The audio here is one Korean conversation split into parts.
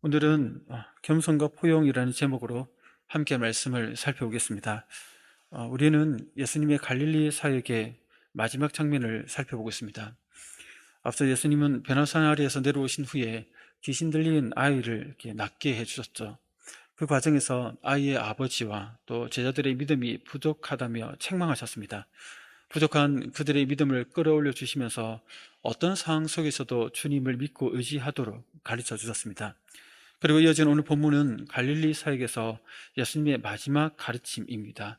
오늘은 겸손과 포용이라는 제목으로 함께 말씀을 살펴보겠습니다. 우리는 예수님의 갈릴리 사역의 마지막 장면을 살펴보고 있습니다. 앞서 예수님은 변호산 아래에서 내려오신 후에 귀신 들린 아이를 이렇게 낫게 해주셨죠. 그 과정에서 아이의 아버지와 또 제자들의 믿음이 부족하다며 책망하셨습니다. 부족한 그들의 믿음을 끌어올려 주시면서 어떤 상황 속에서도 주님을 믿고 의지하도록 가르쳐 주셨습니다. 그리고 이어진 오늘 본문은 갈릴리 사역에서 예수님의 마지막 가르침입니다.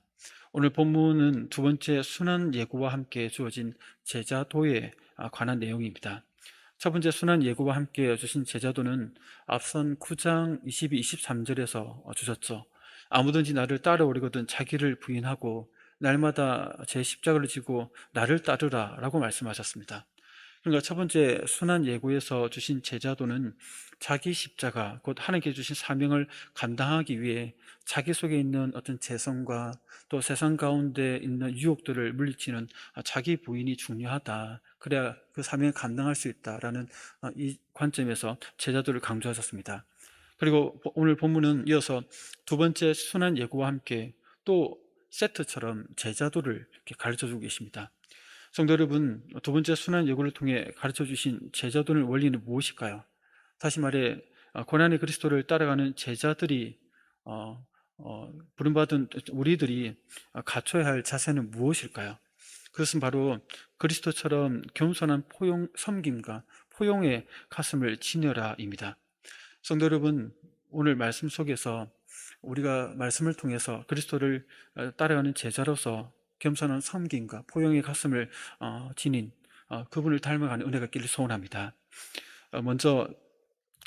오늘 본문은 두 번째 순환 예고와 함께 주어진 제자도에 관한 내용입니다. 첫 번째 순환 예고와 함께 주신 제자도는 앞선 9장 22, 23절에서 주셨죠. 아무든지 나를 따라오려거든 자기를 부인하고 날마다 제 십자가를 지고 나를 따르라 라고 말씀하셨습니다. 그러니까 첫 번째 순환 예고에서 주신 제자도는 자기 십자가, 곧 하나님께 주신 사명을 감당하기 위해 자기 속에 있는 어떤 재성과 또 세상 가운데 있는 유혹들을 물리치는 자기 부인이 중요하다. 그래야 그 사명을 감당할 수 있다라는 이 관점에서 제자도를 강조하셨습니다. 그리고 오늘 본문은 이어서 두 번째 순환 예고와 함께 또 세트처럼 제자도를 이렇게 가르쳐 주고 계십니다. 성도 여러분, 두 번째 순환 예고를 통해 가르쳐 주신 제자도의 원리는 무엇일까요? 다시 말해 고난의 그리스도를 따라가는 제자들이 부름받은 우리들이 갖춰야 할 자세는 무엇일까요? 그것은 바로 그리스도처럼 겸손한 포용, 섬김과 포용의 가슴을 지녀라입니다. 성도 여러분, 오늘 말씀 속에서 우리가 말씀을 통해서 그리스도를 따라가는 제자로서 겸손한 섬김과 포용의 가슴을 지닌 그분을 닮아가는 은혜가 있기를 소원합니다. 먼저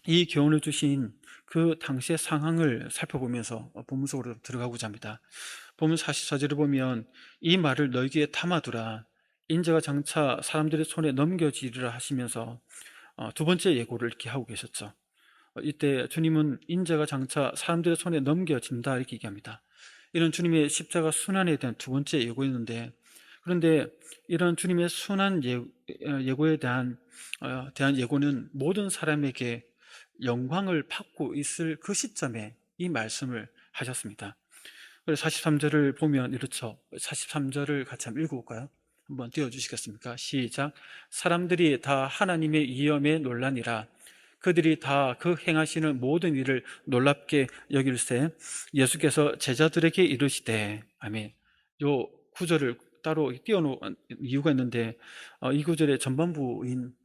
이 교훈을 주신 그 당시의 상황을 살펴보면서 본문 속으로 들어가고자 합니다. 본문 44절을 보면 이 말을 너희에게 담아두라, 인자가 장차 사람들의 손에 넘겨지리라 하시면서 두 번째 예고를 이렇게 하고 계셨죠. 이때 주님은 인자가 장차 사람들의 손에 넘겨진다 이렇게 얘기합니다. 이런 주님의 십자가 순환에 대한 두 번째 예고였는데, 그런데 이런 주님의 순환 예고에 대한 예고는 모든 사람에게 영광을 받고 있을 그 시점에 이 말씀을 하셨습니다. 그래서 43절을 보면 이렇죠. 43절을 같이 한번 읽어볼까요? 한번 띄워주시겠습니까? 시작. 사람들이 다 하나님의 위엄에 놀라니라. 그들이 다 그 행하시는 모든 일을 놀랍게 여길세 예수께서 제자들에게 이르시되. 아멘. 요 구절을 따로 띄워놓은 이유가 있는데, 이 구절의 전반부인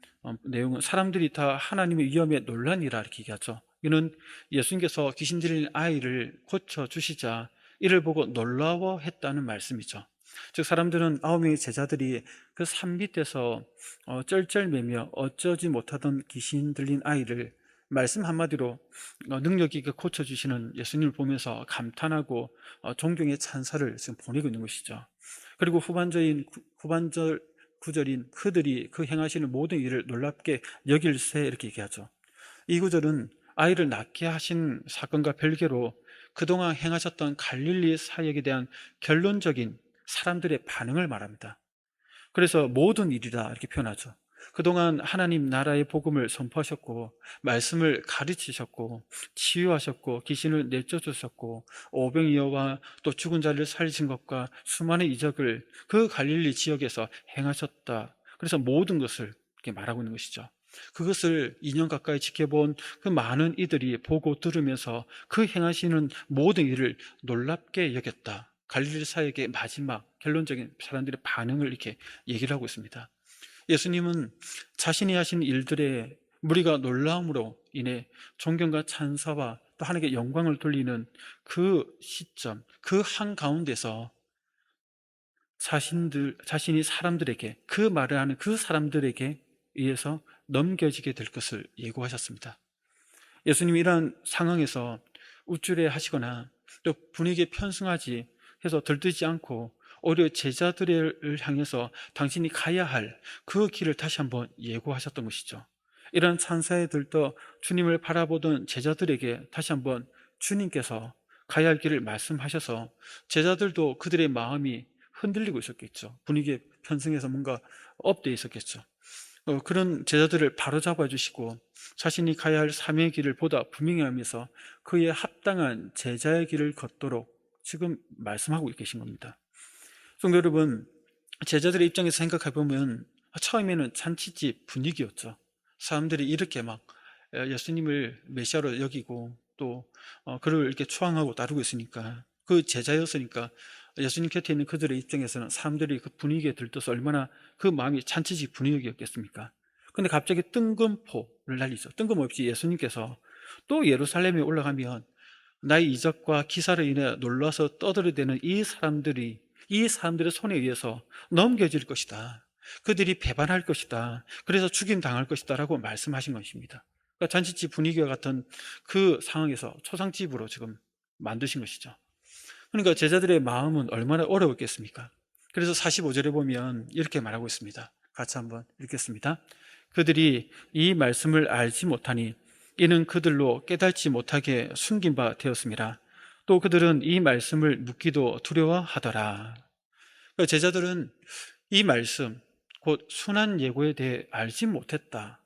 내용은 사람들이 다 하나님의 위엄에 놀라니라 이렇게 얘기하죠. 이는 예수님께서 귀신 들린 아이를 고쳐주시자 이를 보고 놀라워했다는 말씀이죠. 즉 사람들은 9명의 제자들이 그 산 밑에서 쩔쩔매며 어쩌지 못하던 귀신 들린 아이를 말씀 한마디로 능력 있게 고쳐주시는 예수님을 보면서 감탄하고 존경의 찬사를 지금 보내고 있는 것이죠. 그리고 후반절 구절인 그들이 그 행하시는 모든 일을 놀랍게 여길세 이렇게 얘기하죠. 이 구절은 아이를 낳게 하신 사건과 별개로 그동안 행하셨던 갈릴리 사역에 대한 결론적인 사람들의 반응을 말합니다. 그래서 모든 일이다 이렇게 표현하죠. 그동안 하나님 나라의 복음을 선포하셨고 말씀을 가르치셨고 치유하셨고 귀신을 내쫓으셨고 오병이어와 또 죽은 자를 살리신 것과 수많은 이적을 그 갈릴리 지역에서 행하셨다. 그래서 모든 것을 이렇게 말하고 있는 것이죠. 그것을 2년 가까이 지켜본 그 많은 이들이 보고 들으면서 그 행하시는 모든 일을 놀랍게 여겼다. 갈릴리 사역의 마지막 결론적인 사람들의 반응을 이렇게 얘기를 하고 있습니다. 예수님은 자신이 하신 일들에 무리가 놀라움으로 인해 존경과 찬사와 또 하나님께 영광을 돌리는 그 시점, 그 한가운데서 자신이 사람들에게, 그 말을 하는 그 사람들에게 의해서 넘겨지게 될 것을 예고하셨습니다. 예수님이 이러한 상황에서 우쭐해 하시거나 또 분위기에 편승하지 해서 들뜨지 않고 오히려 제자들을 향해서 당신이 가야 할 그 길을 다시 한번 예고하셨던 것이죠. 이러한 찬사에 들떠 주님을 바라보던 제자들에게 다시 한번 주님께서 가야 할 길을 말씀하셔서 제자들도 그들의 마음이 흔들리고 있었겠죠. 분위기에 편승해서 뭔가 업되어 있었겠죠. 그런 제자들을 바로잡아 주시고 자신이 가야 할 사명의 길을 보다 분명히 하면서 그에 합당한 제자의 길을 걷도록 지금 말씀하고 계신 겁니다. 성도 여러분, 제자들의 입장에서 생각해 보면 처음에는 잔치집 분위기였죠. 사람들이 이렇게 막 예수님을 메시아로 여기고 또 그를 이렇게 추앙하고 따르고 있으니까, 그 제자였으니까 예수님 곁에 있는 그들의 입장에서는 사람들이 그 분위기에 들떠서 얼마나 그 마음이 잔치집 분위기였겠습니까? 근데 갑자기 뜬금포를 날리죠. 뜬금없이 예수님께서 또 예루살렘에 올라가면 나의 이적과 기사를 인해 놀라서 떠들어대는 이 사람들의 손에 의해서 넘겨질 것이다. 그들이 배반할 것이다. 그래서 죽임 당할 것이다 라고 말씀하신 것입니다. 그러니까 잔치집 분위기와 같은 그 상황에서 초상집으로 지금 만드신 것이죠. 그러니까 제자들의 마음은 얼마나 어려웠겠습니까? 그래서 45절에 보면 이렇게 말하고 있습니다. 같이 한번 읽겠습니다. 그들이 이 말씀을 알지 못하니 이는 그들로 깨닫지 못하게 숨긴 바 되었습니다. 또 그들은 이 말씀을 묻기도 두려워하더라. 그러니까 제자들은 이 말씀, 곧 순한 예고에 대해 알지 못했다.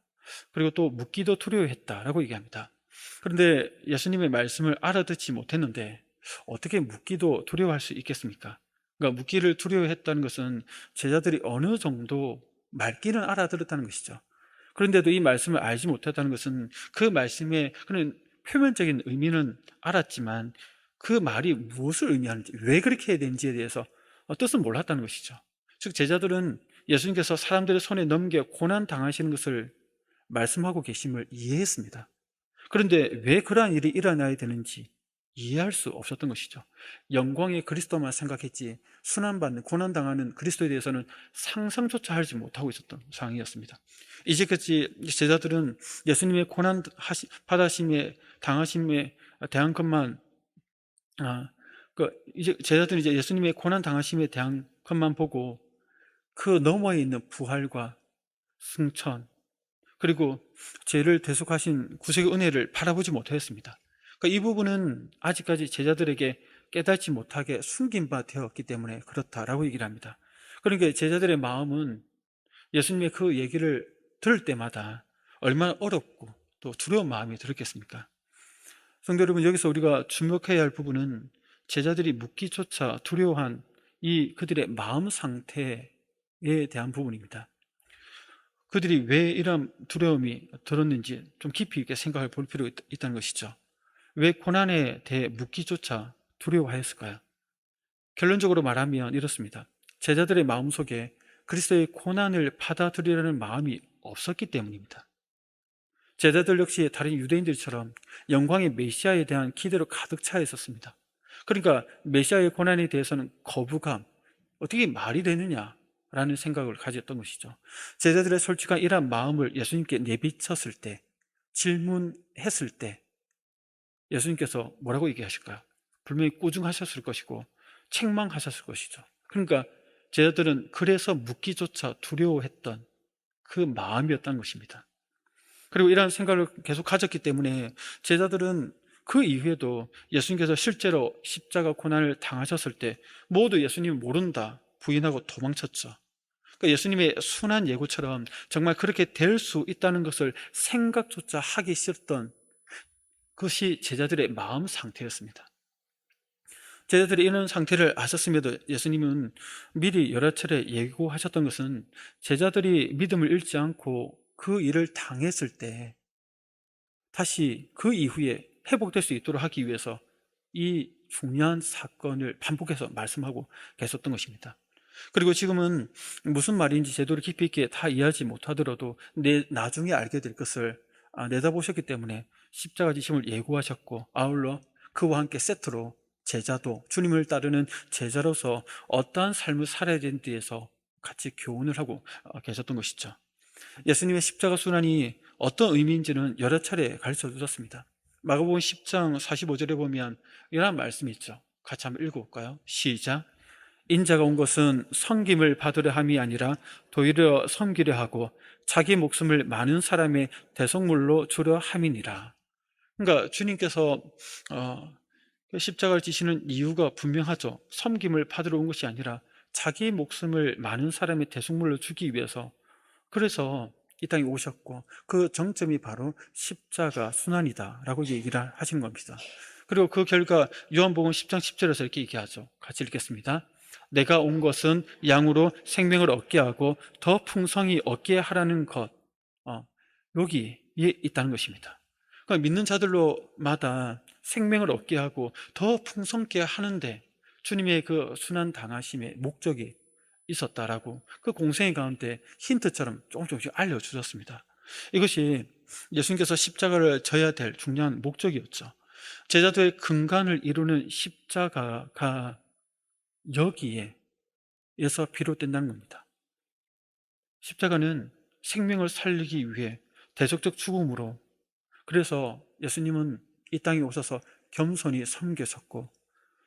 그리고 또 묻기도 두려워했다라고 얘기합니다. 그런데 예수님의 말씀을 알아듣지 못했는데 어떻게 묻기도 두려워할 수 있겠습니까? 그러니까 묻기를 두려워했다는 것은 제자들이 어느 정도 말귀는 알아들었다는 것이죠. 그런데도 이 말씀을 알지 못했다는 것은 그 말씀의 그런 표면적인 의미는 알았지만 그 말이 무엇을 의미하는지, 왜 그렇게 해야 되는지에 대해서 뜻은 몰랐다는 것이죠. 즉 제자들은 예수님께서 사람들의 손에 넘겨 고난 당하시는 것을 말씀하고 계심을 이해했습니다. 그런데 왜 그러한 일이 일어나야 되는지 이해할 수 없었던 것이죠. 영광의 그리스도만 생각했지 순환받는, 고난당하는 그리스도에 대해서는 상상조차 하지 못하고 있었던 상황이었습니다. 이제까지 제자들은 예수님의 고난 받으심에, 당하심에 대한 것만, 이제 제자들은 이제 예수님의 고난 당하심에 대한 것만 보고 그 너머에 있는 부활과 승천, 그리고 죄를 대속하신 구속의 은혜를 바라보지 못하였습니다. 그러니까 이 부분은 아직까지 제자들에게 깨닫지 못하게 숨긴 바 되었기 때문에 그렇다라고 얘기를 합니다. 그러니까 제자들의 마음은 예수님의 그 얘기를 들을 때마다 얼마나 어렵고 또 두려운 마음이 들었겠습니까? 성도 여러분, 여기서 우리가 주목해야 할 부분은 제자들이 묻기조차 두려워한 이 그들의 마음 상태에 대한 부분입니다. 그들이 왜 이런 두려움이 들었는지 좀 깊이 있게 생각해 볼 필요가 있다는 것이죠. 왜 고난에 대해 묻기조차 두려워하였을까요? 결론적으로 말하면 이렇습니다. 제자들의 마음속에 그리스도의 고난을 받아들이려는 마음이 없었기 때문입니다. 제자들 역시 다른 유대인들처럼 영광의 메시아에 대한 기대로 가득 차 있었습니다. 그러니까 메시아의 고난에 대해서는 거부감, 어떻게 말이 되느냐라는 생각을 가졌던 것이죠. 제자들의 솔직한 이러한 마음을 예수님께 내비쳤을 때, 질문했을 때 예수님께서 뭐라고 얘기하실까요? 분명히 꾸중하셨을 것이고 책망하셨을 것이죠. 그러니까 제자들은 그래서 묻기조차 두려워했던 그 마음이었다는 것입니다. 그리고 이러한 생각을 계속 가졌기 때문에 제자들은 그 이후에도 예수님께서 실제로 십자가 고난을 당하셨을 때 모두 예수님 모른다 부인하고 도망쳤죠. 그러니까 예수님의 순한 예고처럼 정말 그렇게 될 수 있다는 것을 생각조차 하기 싫었던 그것이 제자들의 마음 상태였습니다. 제자들이 이런 상태를 아셨음에도 예수님은 미리 여러 차례 예고하셨던 것은 제자들이 믿음을 잃지 않고 그 일을 당했을 때 다시 그 이후에 회복될 수 있도록 하기 위해서 이 중요한 사건을 반복해서 말씀하고 계셨던 것입니다. 그리고 지금은 무슨 말인지 제대로 깊이 있게 다 이해하지 못하더라도 나중에 알게 될 것을 내다보셨기 때문에 십자가 지심을 예고하셨고, 아울러 그와 함께 세트로 제자도, 주님을 따르는 제자로서 어떠한 삶을 살아야 되는지에 대해서 같이 교훈을 하고 계셨던 것이죠. 예수님의 십자가 순환이 어떤 의미인지는 여러 차례 가르쳐 주셨습니다. 마가복음 10장 45절에 보면 이런 말씀이 있죠. 같이 한번 읽어볼까요? 시작. 인자가 온 것은 섬김을 받으려 함이 아니라 도리어 섬기려 하고 자기 목숨을 많은 사람의 대속물로 주려 함이니라. 그러니까 주님께서 십자가를 지시는 이유가 분명하죠. 섬김을 받으러 온 것이 아니라 자기 목숨을 많은 사람의 대속물로 주기 위해서, 그래서 이 땅에 오셨고 그 정점이 바로 십자가 순환이다라고 얘기를 하시는 겁니다. 그리고 그 결과 요한복음 10장 10절에서 이렇게 얘기하죠. 같이 읽겠습니다. 내가 온 것은 양으로 생명을 얻게 하고 더 풍성히 얻게 하라는 것, 여기에 있다는 것입니다. 그러니까 믿는 자들로마다 생명을 얻게 하고 더 풍성케 하는데 주님의 그 순환 당하심의 목적이 있었다라고 그 공생의 가운데 힌트처럼 조금씩 알려주셨습니다. 이것이 예수님께서 십자가를 져야 될 중요한 목적이었죠. 제자도의 근간을 이루는 십자가가 여기에서 비롯된다는 겁니다. 십자가는 생명을 살리기 위해 대속적 죽음으로, 그래서 예수님은 이 땅에 오셔서 겸손히 섬겨졌고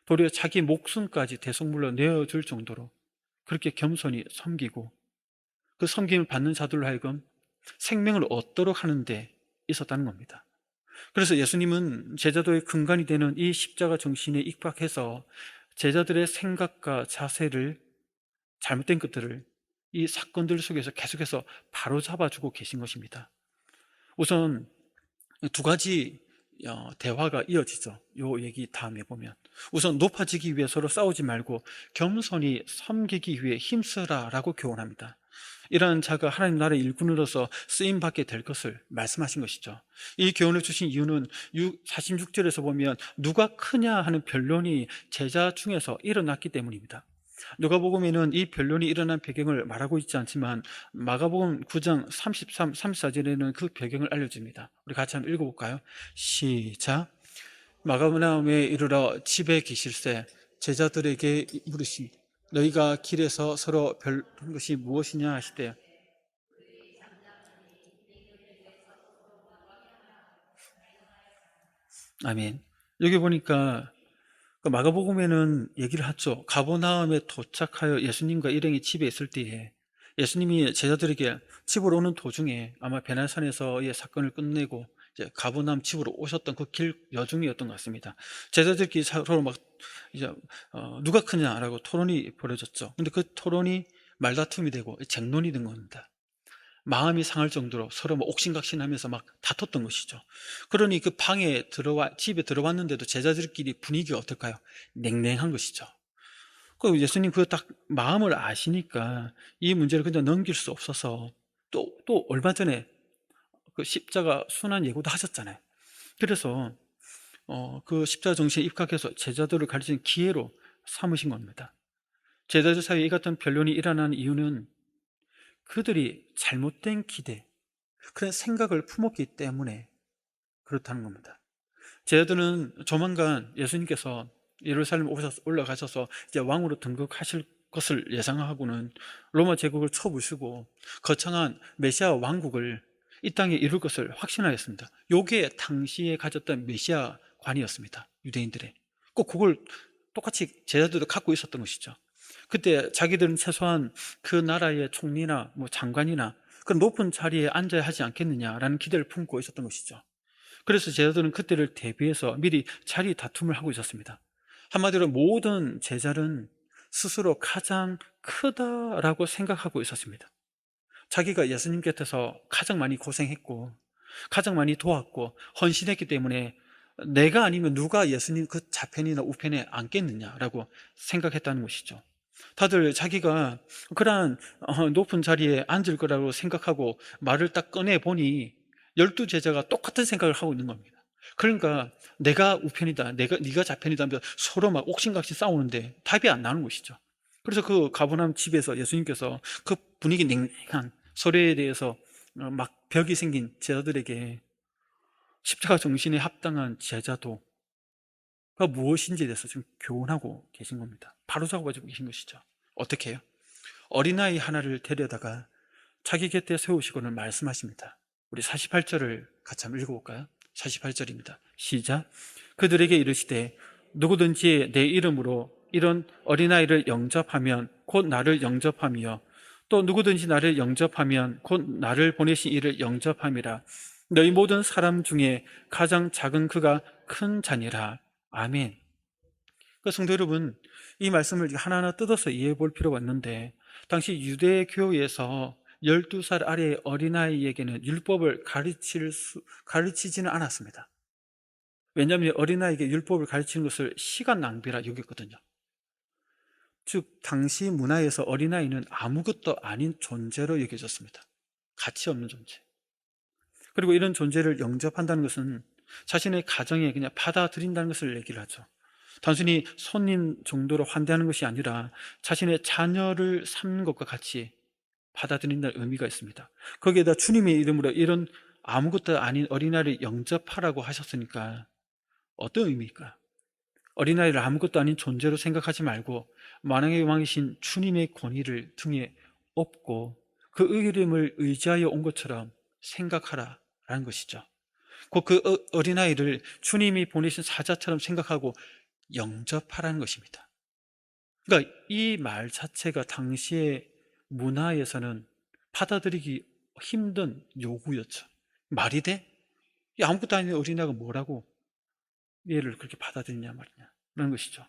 도리어 자기 목숨까지 대속물로 내어줄 정도로 그렇게 겸손히 섬기고 그 섬김을 받는 자들로 하여금 생명을 얻도록 하는 데 있었다는 겁니다. 그래서 예수님은 제자도의 근간이 되는 이 십자가 정신에 입각해서 제자들의 생각과 자세를, 잘못된 것들을 이 사건들 속에서 계속해서 바로잡아주고 계신 것입니다. 우선 두 가지 대화가 이어지죠. 요 얘기 다음에 보면 우선 높아지기 위해 서로 싸우지 말고 겸손히 섬기기 위해 힘쓰라라고 교훈합니다. 이러한 자가 하나님 나라의 일꾼으로서 쓰임받게 될 것을 말씀하신 것이죠. 이 교훈을 주신 이유는 46절에서 보면 누가 크냐 하는 변론이 제자 중에서 일어났기 때문입니다. 누가복음에는 이 변론이 일어난 배경을 말하고 있지 않지만 마가복음 9장 33, 34절에는 그 배경을 알려줍니다. 우리 같이 한번 읽어볼까요? 시작. 마가나움에 이르러 집에 계실새 제자들에게 물으시 너희가 길에서 서로 별한 것이 무엇이냐 하시되 아멘. 여기 보니까 마가복음에는 얘기를 하죠. 가버나움에 도착하여 예수님과 일행이 집에 있을 때에 예수님이 제자들에게 집으로 오는 도중에 아마 베나산에서의 사건을 끝내고 이제 가버나움 집으로 오셨던 그 길 여중이었던 것 같습니다. 제자들끼리 서로 막 이제 누가 크냐라고 토론이 벌어졌죠. 근데 그 토론이 말다툼이 되고 쟁론이 된 겁니다. 마음이 상할 정도로 서로 막 옥신각신하면서 막 다퉜던 것이죠. 그러니 그 집에 들어왔는데도 제자들끼리 분위기가 어떨까요? 냉랭한 것이죠. 그 예수님 그 딱 마음을 아시니까 이 문제를 그냥 넘길 수 없어서 또 얼마 전에 그 십자가 순환 예고도 하셨잖아요. 그래서 그 십자가 정신에 입각해서 제자들을 가르치는 기회로 삼으신 겁니다. 제자들 사이에 이 같은 변론이 일어나는 이유는 그들이 잘못된 기대, 그런 생각을 품었기 때문에 그렇다는 겁니다. 제자들은 조만간 예수님께서 예루살렘 올라가셔서 이제 왕으로 등극하실 것을 예상하고는 로마 제국을 쳐부수고 거창한 메시아 왕국을 이 땅에 이룰 것을 확신하였습니다. 요게 당시에 가졌던 메시아관이었습니다. 유대인들의. 꼭 그걸 똑같이 제자들도 갖고 있었던 것이죠. 그때 자기들은 최소한 그 나라의 총리나 장관이나 그런 높은 자리에 앉아야 하지 않겠느냐라는 기대를 품고 있었던 것이죠. 그래서 제자들은 그때를 대비해서 미리 자리 다툼을 하고 있었습니다. 한마디로 모든 제자는 스스로 가장 크다라고 생각하고 있었습니다. 자기가 예수님 곁에서 가장 많이 고생했고 가장 많이 도왔고 헌신했기 때문에 내가 아니면 누가 예수님 그 좌편이나 우편에 앉겠느냐라고 생각했다는 것이죠. 다들 자기가 그러한 높은 자리에 앉을 거라고 생각하고 말을 딱 꺼내보니 12제자가 똑같은 생각을 하고 있는 겁니다. 그러니까 내가 우편이다, 네가 좌편이다 하면서 서로 막 옥신각신 싸우는데 답이 안 나오는 것이죠. 그래서 그 가버나움 집에서 예수님께서 그 분위기 냉랭한 소리에 대해서 막 벽이 생긴 제자들에게 십자가 정신에 합당한 제자도가 무엇인지에 대해서 지금 교훈하고 계신 겁니다. 바로 잡아가지고 계신 것이죠. 어떻게 해요? 어린아이 하나를 데려다가 자기 곁에 세우시고는 말씀하십니다. 우리 48절을 같이 한번 읽어볼까요? 48절입니다. 시작. 그들에게 이르시되 누구든지 내 이름으로 이런 어린아이를 영접하면 곧 나를 영접하며 또 누구든지 나를 영접하면 곧 나를 보내신 이를 영접함이라. 너희 모든 사람 중에 가장 작은 그가 큰 자니라. 아멘. 그 성도 여러분, 이 말씀을 하나하나 뜯어서 이해해 볼 필요가 있는데 당시 유대 교회에서 12살 아래의 어린아이에게는 율법을 가르치지는 않았습니다. 왜냐하면 어린아이에게 율법을 가르치는 것을 시간 낭비라 여겼거든요. 즉 당시 문화에서 어린아이는 아무것도 아닌 존재로 여겨졌습니다. 가치 없는 존재. 그리고 이런 존재를 영접한다는 것은 자신의 가정에 그냥 받아들인다는 것을 얘기를 하죠. 단순히 손님 정도로 환대하는 것이 아니라 자신의 자녀를 삼는 것과 같이 받아들인다는 의미가 있습니다. 거기에다 주님의 이름으로 이런 아무것도 아닌 어린아이를 영접하라고 하셨으니까 어떤 의미일까요? 어린아이를 아무것도 아닌 존재로 생각하지 말고 만왕의 왕이신 주님의 권위를 등에 업고 그 이름을 의지하여 온 것처럼 생각하라라는 것이죠. 곧 그 어린아이를 주님이 보내신 사자처럼 생각하고 영접하라는 것입니다. 그러니까 이 말 자체가 당시의 문화에서는 받아들이기 힘든 요구였죠. 말이 돼? 이 아무것도 아닌 어린아이가 뭐라고 얘를 그렇게 받아들이냐 말이냐 그런 것이죠.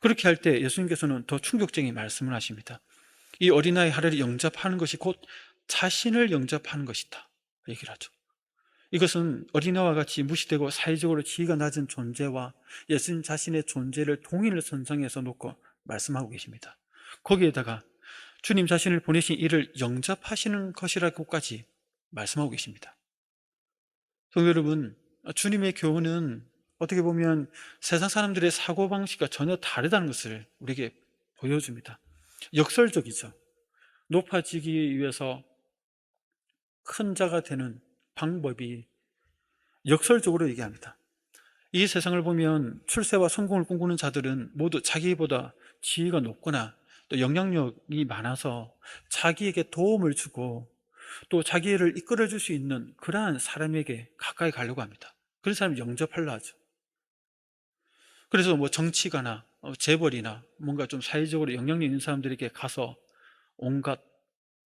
그렇게 할 때 예수님께서는 더 충격적인 말씀을 하십니다. 이 어린아이 하루를 영접하는 것이 곧 자신을 영접하는 것이다 얘기를 하죠. 이것은 어린아이와 같이 무시되고 사회적으로 지위가 낮은 존재와 예수님 자신의 존재를 동일을 선상에서 놓고 말씀하고 계십니다. 거기에다가 주님 자신을 보내신 이를 영접하시는 것이라고까지 말씀하고 계십니다. 성도 여러분, 주님의 교훈은 어떻게 보면 세상 사람들의 사고방식과 전혀 다르다는 것을 우리에게 보여줍니다. 역설적이죠. 높아지기 위해서 큰 자가 되는 방법이 역설적으로 얘기합니다. 이 세상을 보면 출세와 성공을 꿈꾸는 자들은 모두 자기보다 지위가 높거나 또 영향력이 많아서 자기에게 도움을 주고 또 자기를 이끌어줄 수 있는 그러한 사람에게 가까이 가려고 합니다. 그런 사람을 영접하려 하죠. 그래서 뭐 정치가나 재벌이나 뭔가 좀 사회적으로 영향력 있는 사람들에게 가서 온갖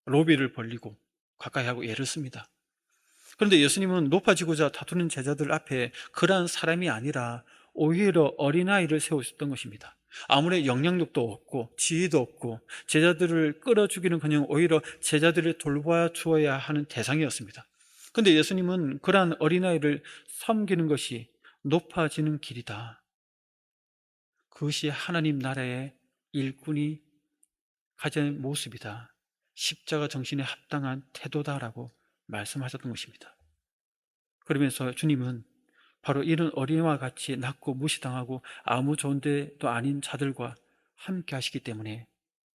로비를 벌리고 가까이 하고 애를 씁니다. 그런데 예수님은 높아지고자 다투는 제자들 앞에 그러한 사람이 아니라 오히려 어린아이를 세우셨던 것입니다. 아무리 영향력도 없고 지위도 없고 제자들을 끌어주기는커녕 오히려 제자들을 돌봐 주어야 하는 대상이었습니다. 그런데 예수님은 그러한 어린아이를 섬기는 것이 높아지는 길이다. 그것이 하나님 나라의 일꾼이 가진 모습이다. 십자가 정신에 합당한 태도다라고 말씀하셨던 것입니다. 그러면서 주님은 바로 이런 어린이와 같이 낮고 무시당하고 아무 존재도 아닌 자들과 함께 하시기 때문에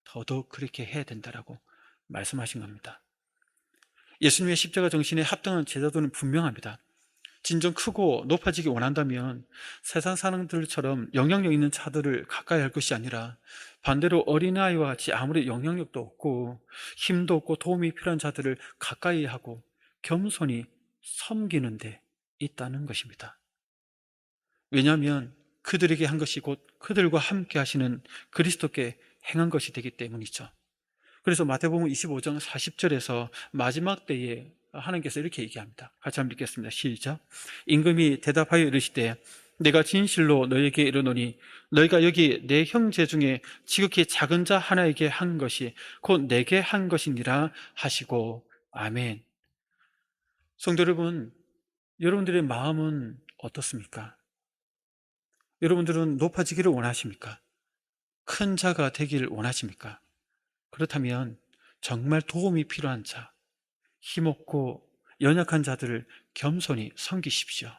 더더욱 그렇게 해야 된다라고 말씀하신 겁니다. 예수님의 십자가 정신에 합당한 제자도는 분명합니다. 진정 크고 높아지기 원한다면 세상 사람들처럼 영향력 있는 자들을 가까이 할 것이 아니라 반대로 어린아이와 같이 아무리 영향력도 없고 힘도 없고 도움이 필요한 자들을 가까이 하고 겸손히 섬기는 데 있다는 것입니다. 왜냐하면 그들에게 한 것이 곧 그들과 함께 하시는 그리스도께 행한 것이 되기 때문이죠. 그래서 마태복음 25장 40절에서 마지막 때에 하나님께서 이렇게 얘기합니다. 같이 한번 읽겠습니다. 시작. 임금이 대답하여 이르시되 내가 진실로 너에게 이르노니 너희가 여기 내 형제 중에 지극히 작은 자 하나에게 한 것이 곧 내게 한 것이니라 하시고 아멘. 성도 여러분, 여러분들의 마음은 어떻습니까? 여러분들은 높아지기를 원하십니까? 큰 자가 되기를 원하십니까? 그렇다면 정말 도움이 필요한 자, 힘없고 연약한 자들을 겸손히 섬기십시오.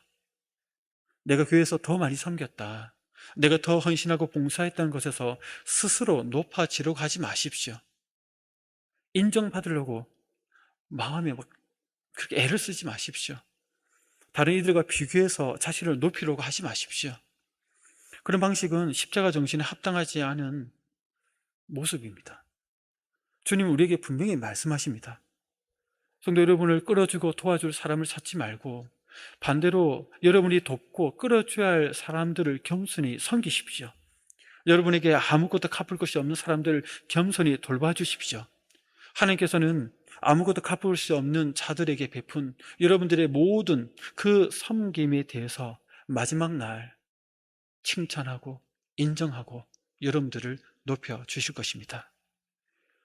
내가 교회에서 더 많이 섬겼다, 내가 더 헌신하고 봉사했다는 것에서 스스로 높아지려고 하지 마십시오. 인정받으려고 마음에 막 그렇게 애를 쓰지 마십시오. 다른 이들과 비교해서 자신을 높이려고 하지 마십시오. 그런 방식은 십자가 정신에 합당하지 않은 모습입니다. 주님은 우리에게 분명히 말씀하십니다. 성도 여러분을 끌어주고 도와줄 사람을 찾지 말고 반대로 여러분이 돕고 끌어줘야 할 사람들을 겸손히 섬기십시오. 여러분에게 아무것도 갚을 것이 없는 사람들을 겸손히 돌봐주십시오. 하나님께서는 아무것도 갚을 수 없는 자들에게 베푼 여러분들의 모든 그 섬김에 대해서 마지막 날 칭찬하고 인정하고 여러분들을 높여주실 것입니다.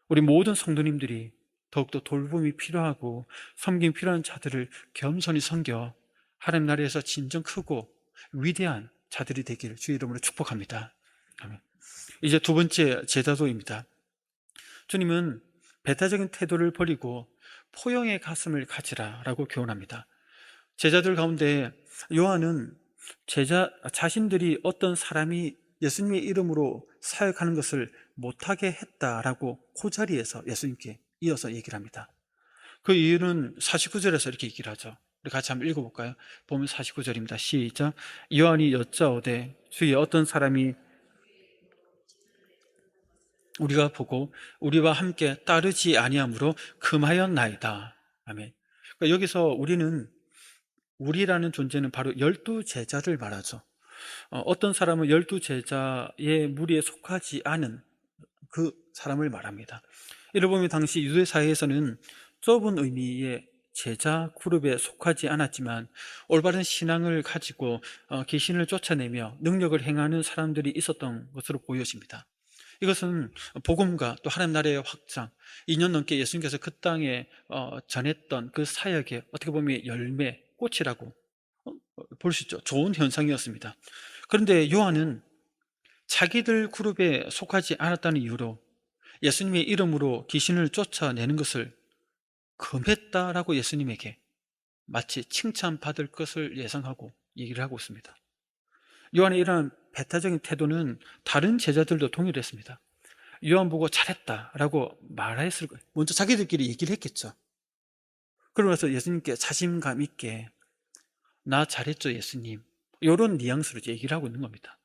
우리 모든 성도님들이 더욱더 돌봄이 필요하고 섬김이 필요한 자들을 겸손히 섬겨 하나님 나라에서 진정 크고 위대한 자들이 되기를 주의 이름으로 축복합니다. 아멘. 이제 두 번째 제자도입니다. 주님은 배타적인 태도를 버리고 포용의 가슴을 가지라라고 교훈합니다. 제자들 가운데 요한은 자신들이 어떤 사람이 예수님의 이름으로 사역하는 것을 못하게 했다라고 그 자리에서 예수님께 이어서 얘기를 합니다. 그 이유는 49절에서 이렇게 얘기를 하죠. 우리 같이 한번 읽어볼까요? 보면 49절입니다. 시작. 요한이 여짜오되 주의 어떤 사람이 우리가 보고 우리와 함께 따르지 아니하므로 금하였나이다. 아멘. 그러니까 여기서 우리라는 존재는 바로 12제자를 말하죠. 어떤 사람은 12제자의 무리에 속하지 않은 그 사람을 말합니다. 이를 보면 당시 유대 사회에서는 좁은 의미의 제자 그룹에 속하지 않았지만 올바른 신앙을 가지고 귀신을 쫓아내며 능력을 행하는 사람들이 있었던 것으로 보여집니다. 이것은 복음과 또 하나님 나라의 확장, 2년 넘게 예수님께서 그 땅에 전했던 그 사역의 어떻게 보면 열매, 꽃이라고 볼 수 있죠. 좋은 현상이었습니다. 그런데 요한은 자기들 그룹에 속하지 않았다는 이유로 예수님의 이름으로 귀신을 쫓아내는 것을 금했다라고 예수님에게 마치 칭찬받을 것을 예상하고 얘기를 하고 있습니다. 요한의 이러한 배타적인 태도는 다른 제자들도 동의를 했습니다. 요한 보고 잘했다라고 말했을 거예요. 먼저 자기들끼리 얘기를 했겠죠. 그러면서 예수님께 자신감 있게 나 잘했죠 예수님, 이런 뉘앙스로 얘기를 하고 있는 겁니다.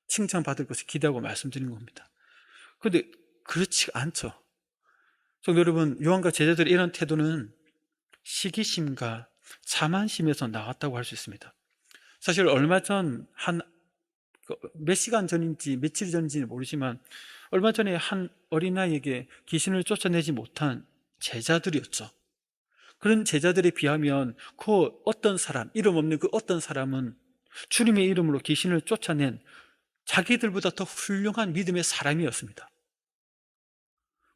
칭찬받을 것을 기대하고 말씀드리는 겁니다. 그런데 그렇지 않죠. 성도 여러분, 요한과 제자들의 이런 태도는 시기심과 자만심에서 나왔다고 할 수 있습니다. 사실 얼마 전 몇 시간 전인지 며칠 전인지는 모르지만 얼마 전에 한 어린아이에게 귀신을 쫓아내지 못한 제자들이었죠. 그런 제자들에 비하면 그 어떤 사람, 이름 없는 그 어떤 사람은 주님의 이름으로 귀신을 쫓아낸 자기들보다 더 훌륭한 믿음의 사람이었습니다.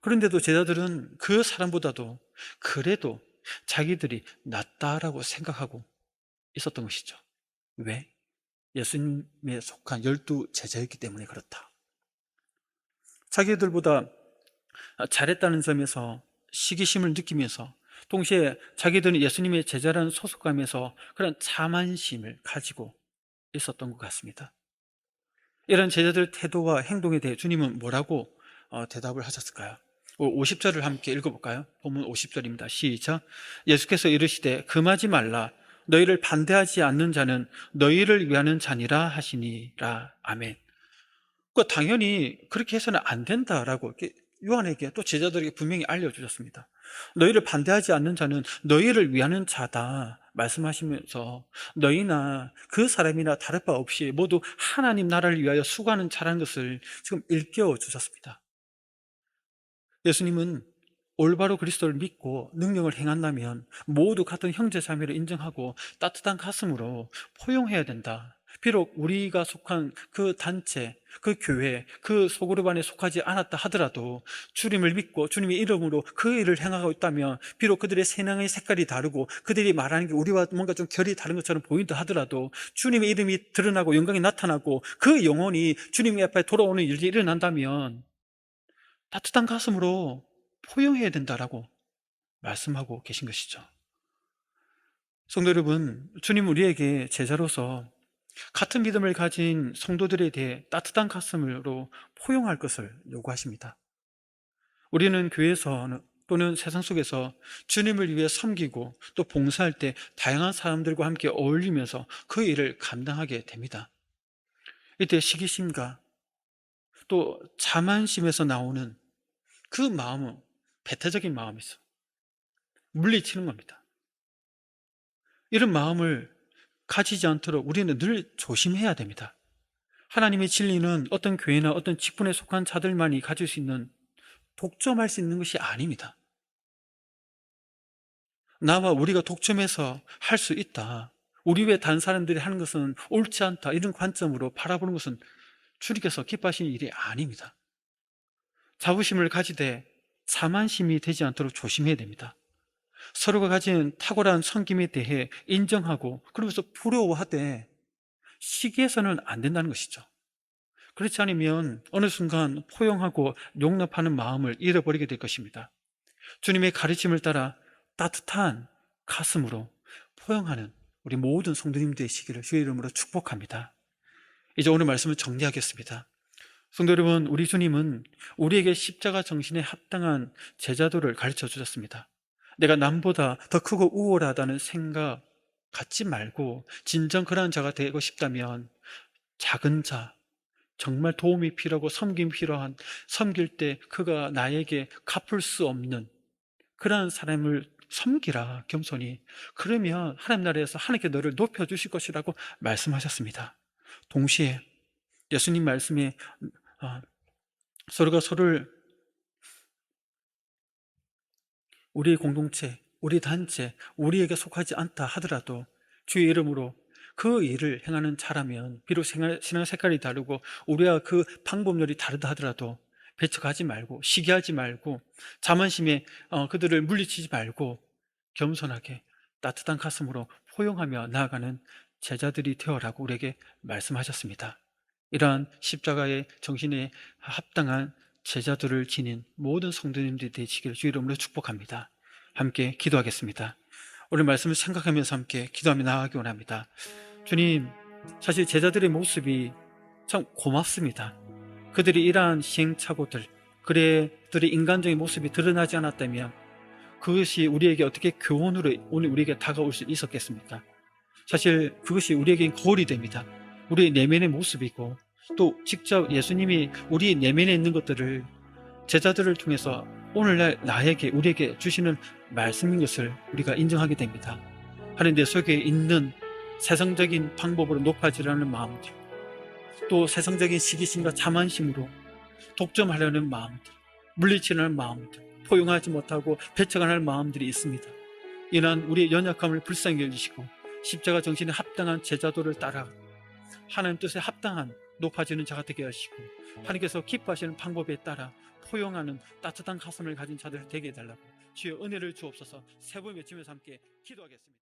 그런데도 제자들은 그 사람보다도 그래도 자기들이 낫다라고 생각하고 있었던 것이죠. 왜? 예수님에 속한 12제자였기 때문에 그렇다. 자기들보다 잘했다는 점에서 시기심을 느끼면서 동시에 자기들은 예수님의 제자라는 소속감에서 그런 자만심을 가지고 있었던 것 같습니다. 이런 제자들 태도와 행동에 대해 주님은 뭐라고 대답을 하셨을까요? 50절을 함께 읽어볼까요? 본문 50절입니다. 시작. 예수께서 이르시되 금하지 말라. 너희를 반대하지 않는 자는 너희를 위하는 자니라 하시니라. 아멘. 당연히 그렇게 해서는 안 된다라고 요한에게 또 제자들에게 분명히 알려주셨습니다. 너희를 반대하지 않는 자는 너희를 위하는 자다 말씀하시면서 너희나 그 사람이나 다를 바 없이 모두 하나님 나라를 위하여 수고하는 자라는 것을 지금 일깨워 주셨습니다. 예수님은 올바로 그리스도를 믿고 능력을 행한다면 모두 같은 형제 자매를 인정하고 따뜻한 가슴으로 포용해야 된다. 비록 우리가 속한 그 단체, 그 교회, 그 소그룹 안에 속하지 않았다 하더라도 주님을 믿고 주님의 이름으로 그 일을 행하고 있다면 비록 그들의 신앙의 색깔이 다르고 그들이 말하는 게 우리와 뭔가 좀 결이 다른 것처럼 보인다 하더라도 주님의 이름이 드러나고 영광이 나타나고 그 영혼이 주님의 앞에 돌아오는 일이 일어난다면 따뜻한 가슴으로 포용해야 된다라고 말씀하고 계신 것이죠. 성도 여러분, 주님 우리에게 제자로서 같은 믿음을 가진 성도들에 대해 따뜻한 가슴으로 포용할 것을 요구하십니다. 우리는 교회에서 또는 세상 속에서 주님을 위해 섬기고 또 봉사할 때 다양한 사람들과 함께 어울리면서 그 일을 감당하게 됩니다. 이때 시기심과 또 자만심에서 나오는 그 마음은 배타적인 마음이죠. 물리치는 겁니다. 이런 마음을 가지지 않도록 우리는 늘 조심해야 됩니다. 하나님의 진리는 어떤 교회나 어떤 직분에 속한 자들만이 가질 수 있는, 독점할 수 있는 것이 아닙니다. 나와 우리가 독점해서 할 수 있다, 우리 외 다른 사람들이 하는 것은 옳지 않다, 이런 관점으로 바라보는 것은 주님께서 기뻐하시는 일이 아닙니다. 자부심을 가지되 자만심이 되지 않도록 조심해야 됩니다. 서로가 가진 탁월한 섬김에 대해 인정하고 그러면서 부러워하되 시기해서는 안 된다는 것이죠. 그렇지 않으면 어느 순간 포용하고 용납하는 마음을 잃어버리게 될 것입니다. 주님의 가르침을 따라 따뜻한 가슴으로 포용하는 우리 모든 성도님 되시기를 주의 이름으로 축복합니다. 이제 오늘 말씀을 정리하겠습니다. 성도 여러분, 우리 주님은 우리에게 십자가 정신에 합당한 제자도를 가르쳐 주셨습니다. 내가 남보다 더 크고 우월하다는 생각 갖지 말고 진정 그러한 자가 되고 싶다면 작은 자, 정말 도움이 필요하고 섬김이 필요한, 섬길 때 그가 나에게 갚을 수 없는 그러한 사람을 섬기라, 겸손히. 그러면 하나님 나라에서 하나님께 너를 높여주실 것이라고 말씀하셨습니다. 동시에 예수님 말씀에 서로가 서로를 우리의 공동체, 우리 단체, 우리에게 속하지 않다 하더라도 주의 이름으로 그 일을 행하는 자라면 비록 신앙 색깔이 다르고 우리와 그 방법론이 다르다 하더라도 배척하지 말고 시기하지 말고 자만심에 그들을 물리치지 말고 겸손하게 따뜻한 가슴으로 포용하며 나아가는 제자들이 되어라고 우리에게 말씀하셨습니다. 이러한 십자가의 정신에 합당한 제자들을 지닌 모든 성도님들이 되시기를 주의 이름으로 축복합니다. 함께 기도하겠습니다. 오늘 말씀을 생각하면서 함께 기도하며 나아가기 원합니다. 주님, 사실 제자들의 모습이 참 고맙습니다. 그들이 이러한 시행착오들, 그들의 인간적인 모습이 드러나지 않았다면 그것이 우리에게 어떻게 교훈으로 오늘 우리에게 다가올 수 있었겠습니까? 사실 그것이 우리에겐 거울이 됩니다. 우리의 내면의 모습이고 또 직접 예수님이 우리 내면에 있는 것들을 제자들을 통해서 오늘날 나에게 우리에게 주시는 말씀인 것을 우리가 인정하게 됩니다. 하나님, 내 속에 있는 세상적인 방법으로 높아지려는 마음들, 또 세상적인 시기심과 자만심으로 독점하려는 마음들, 물리치려는 마음들, 포용하지 못하고 배척하는 마음들이 있습니다. 이는 우리의 연약함을 불쌍히 여기시고 십자가 정신에 합당한 제자도를 따라 하나님 뜻에 합당한 높아지는 자가 되게 하시고 하나님께서 기뻐하시는 방법에 따라 포용하는 따뜻한 가슴을 가진 자들 되게 해달라고 주여 은혜를 주옵소서. 세 번 외치면서 함께 기도하겠습니다.